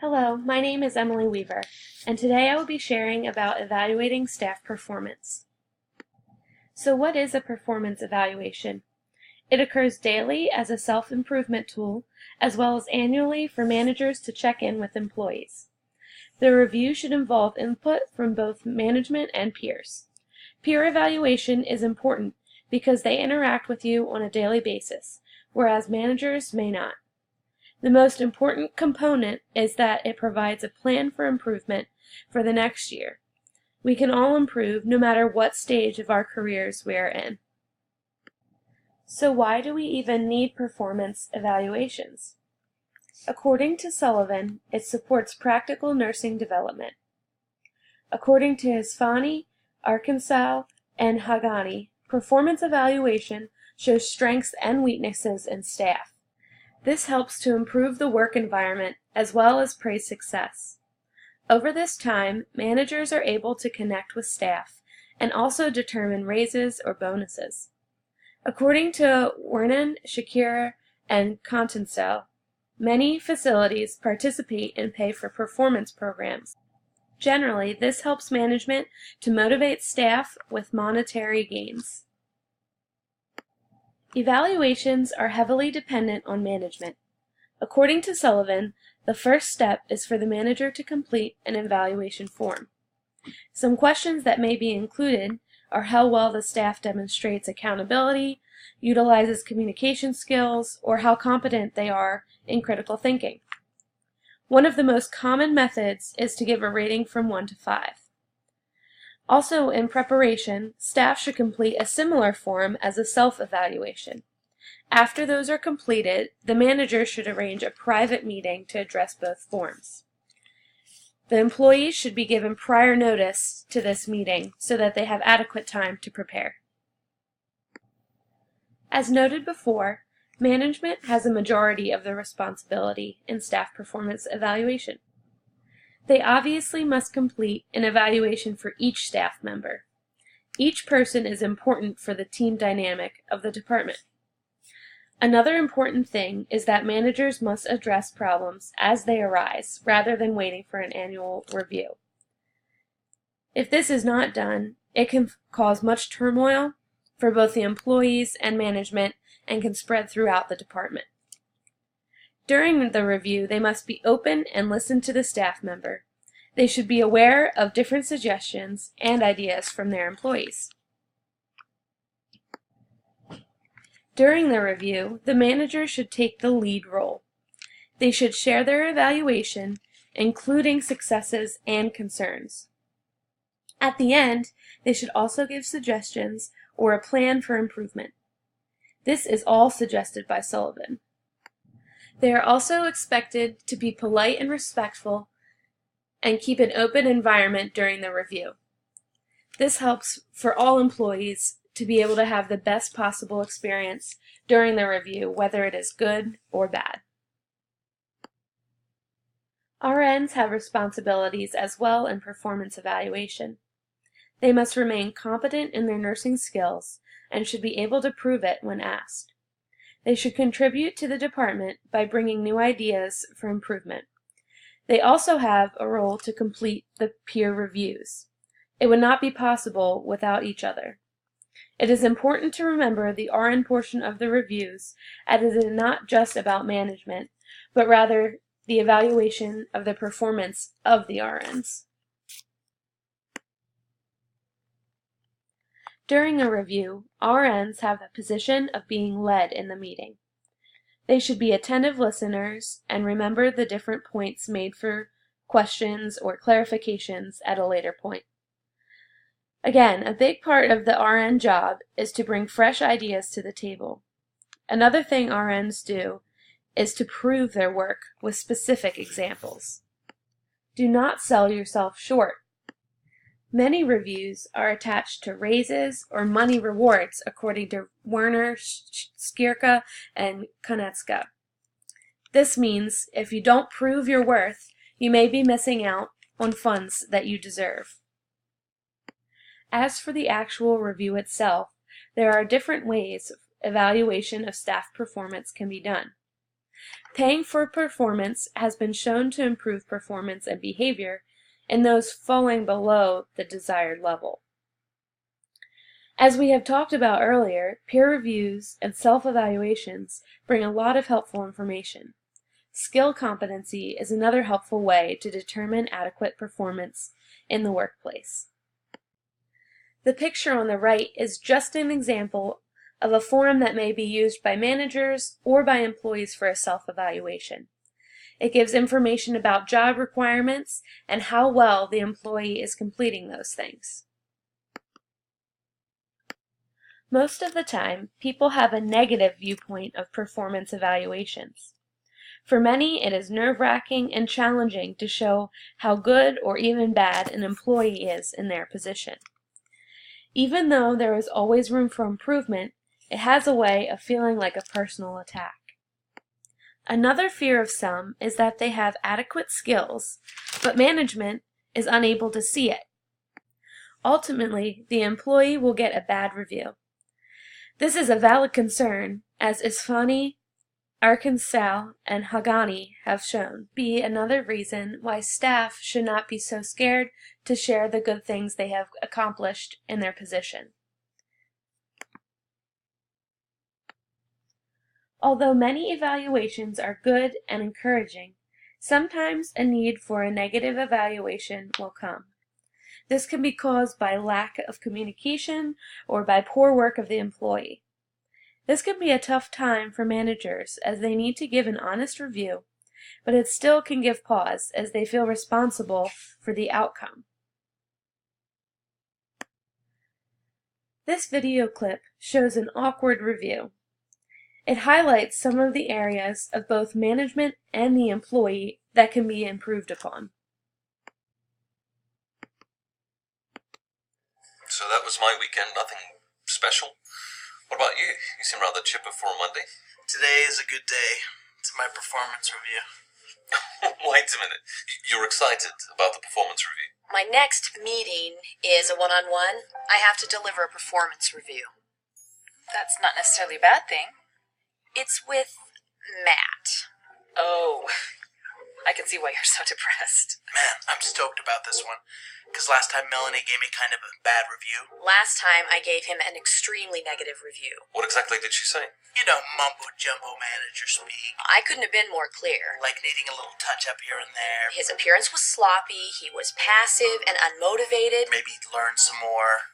Hello, my name is Emily Weaver, and today I will be sharing about evaluating staff performance. So what is a performance evaluation? It occurs daily as a self-improvement tool, as well as annually for managers to check in with employees. The review should involve input from both management and peers. Peer evaluation is important because they interact with you on a daily basis, whereas managers may not. The most important component is that it provides a plan for improvement for the next year. We can all improve no matter what stage of our careers we are in. So why do we even need performance evaluations? According to Sullivan, it supports practical nursing development. According to Hisfani, Arkansas, and Hagani, performance evaluation shows strengths and weaknesses in staff. This helps to improve the work environment as well as praise success. Over this time, managers are able to connect with staff and also determine raises or bonuses. According to Wernan, Shakira, and Contencel, many facilities participate and pay for performance programs. Generally, this helps management to motivate staff with monetary gains. Evaluations are heavily dependent on management. According to Sullivan, the first step is for the manager to complete an evaluation form. Some questions that may be included are how well the staff demonstrates accountability, utilizes communication skills, or how competent they are in critical thinking. One of the most common methods is to give a rating from 1 to 5. Also, in preparation, staff should complete a similar form as a self-evaluation. After those are completed, the manager should arrange a private meeting to address both forms. The employees should be given prior notice to this meeting so that they have adequate time to prepare. As noted before, management has a majority of the responsibility in staff performance evaluation. They obviously must complete an evaluation for each staff member. Each person is important for the team dynamic of the department. Another important thing is that managers must address problems as they arise rather than waiting for an annual review. If this is not done, it can cause much turmoil for both the employees and management and can spread throughout the department. During the review, they must be open and listen to the staff member. They should be aware of different suggestions and ideas from their employees. During the review, the manager should take the lead role. They should share their evaluation, including successes and concerns. At the end, they should also give suggestions or a plan for improvement. This is all suggested by Sullivan. They are also expected to be polite and respectful and keep an open environment during the review. This helps for all employees to be able to have the best possible experience during the review, whether it is good or bad. RNs have responsibilities as well in performance evaluation. They must remain competent in their nursing skills and should be able to prove it when asked. They should contribute to the department by bringing new ideas for improvement. They also have a role to complete the peer reviews. It would not be possible without each other. It is important to remember the RN portion of the reviews, as it is not just about management, but rather the evaluation of the performance of the RNs. During a review, RNs have the position of being led in the meeting. They should be attentive listeners and remember the different points made for questions or clarifications at a later point. Again, a big part of the RN job is to bring fresh ideas to the table. Another thing RNs do is to prove their work with specific examples. Do not sell yourself short. Many reviews are attached to raises or money rewards, according to Werner, Skierka, and Konecka. This means if you don't prove your worth, you may be missing out on funds that you deserve. As for the actual review itself, there are different ways evaluation of staff performance can be done. Paying for performance has been shown to improve performance and behavior in those falling below the desired level. As we have talked about earlier, peer reviews and self-evaluations bring a lot of helpful information. Skill competency is another helpful way to determine adequate performance in the workplace. The picture on the right is just an example of a form that may be used by managers or by employees for a self-evaluation. It gives information about job requirements and how well the employee is completing those things. Most of the time, people have a negative viewpoint of performance evaluations. For many, it is nerve-wracking and challenging to show how good or even bad an employee is in their position. Even though there is always room for improvement, it has a way of feeling like a personal attack. Another fear of some is that they have adequate skills, but management is unable to see it. Ultimately, the employee will get a bad review. This is a valid concern, as Isfani, Arkansas, and Hagani have shown, be another reason why staff should not be so scared to share the good things they have accomplished in their position. Although many evaluations are good and encouraging, sometimes a need for a negative evaluation will come. This can be caused by lack of communication or by poor work of the employee. This can be a tough time for managers as they need to give an honest review, but it still can give pause as they feel responsible for the outcome. This video clip shows an awkward review. It highlights some of the areas of both management and the employee that can be improved upon. So that was my weekend, nothing special. What about you? You seem rather chipper for a Monday. Today is a good day. It's my performance review. Wait a minute. You're excited about the performance review? My next meeting is a one-on-one. I have to deliver a performance review. That's not necessarily a bad thing. It's with Matt. Oh, I can see why you're so depressed. Man, I'm stoked about this one. Because last time Melanie gave me kind of a bad review. Last time I gave him an extremely negative review. What exactly did she say? You know, mumbo-jumbo manager speak. I couldn't have been more clear. Like needing a little touch-up here and there. His appearance was sloppy, he was passive and unmotivated. Maybe learn some more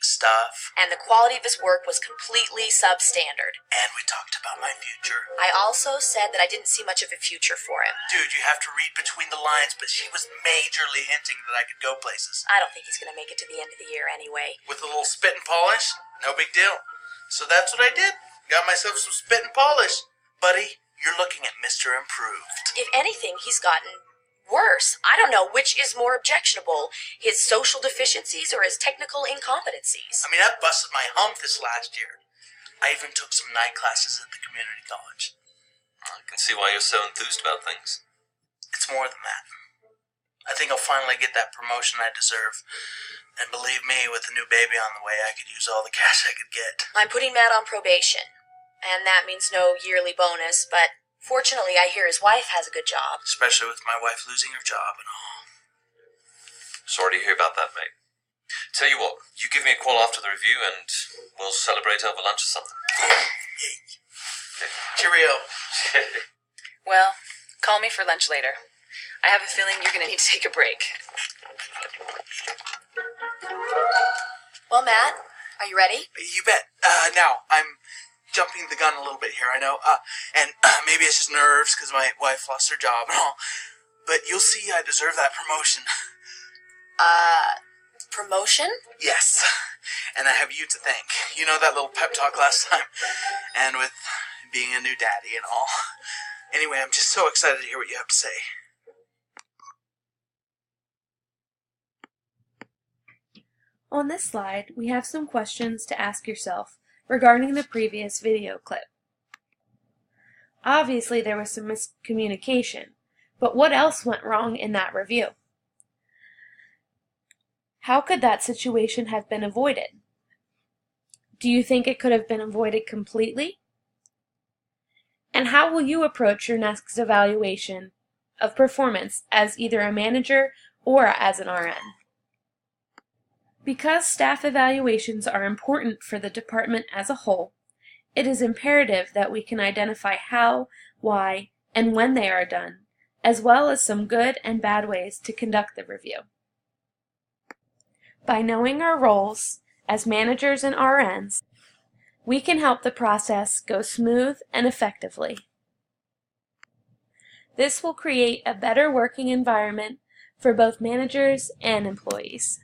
stuff. And the quality of his work was completely substandard. And we talked about my future. I also said that I didn't see much of a future for him. Dude, you have to read between the lines, but she was majorly hinting that I could go places. I don't think he's going to make it to the end of the year anyway. With a little spit and polish? No big deal. So that's what I did. Got myself some spit and polish. Buddy, you're looking at Mr. Improved. If anything, he's gotten worse. I don't know which is more objectionable, his social deficiencies or his technical incompetencies. I mean, I busted my hump this last year. I even took some night classes at the community college. I can see why you're so enthused about things. It's more than that. I think I'll finally get that promotion I deserve. And believe me, with a new baby on the way, I could use all the cash I could get. I'm putting Matt on probation, and that means no yearly bonus, but fortunately I hear his wife has a good job. Especially with my wife losing her job and all. Sorry to hear about that, mate. Tell you what, you give me a call after the review and we'll celebrate over lunch or something. Yay. Cheerio. Well, call me for lunch later. I have a feeling you're going to need to take a break. Well, Matt, are you ready? You bet. Now, I'm jumping the gun a little bit here, I know. And maybe it's just nerves because my wife lost her job and all. But you'll see I deserve that promotion. Promotion? Yes. And I have you to thank. You know that little pep talk last time? And with being a new daddy and all. Anyway, I'm just so excited to hear what you have to say. On this slide, we have some questions to ask yourself regarding the previous video clip. Obviously, there was some miscommunication, but what else went wrong in that review? How could that situation have been avoided? Do you think it could have been avoided completely? And how will you approach your next evaluation of performance as either a manager or as an RN? Because staff evaluations are important for the department as a whole, it is imperative that we can identify how, why, and when they are done, as well as some good and bad ways to conduct the review. By knowing our roles as managers and RNs, we can help the process go smooth and effectively. This will create a better working environment for both managers and employees.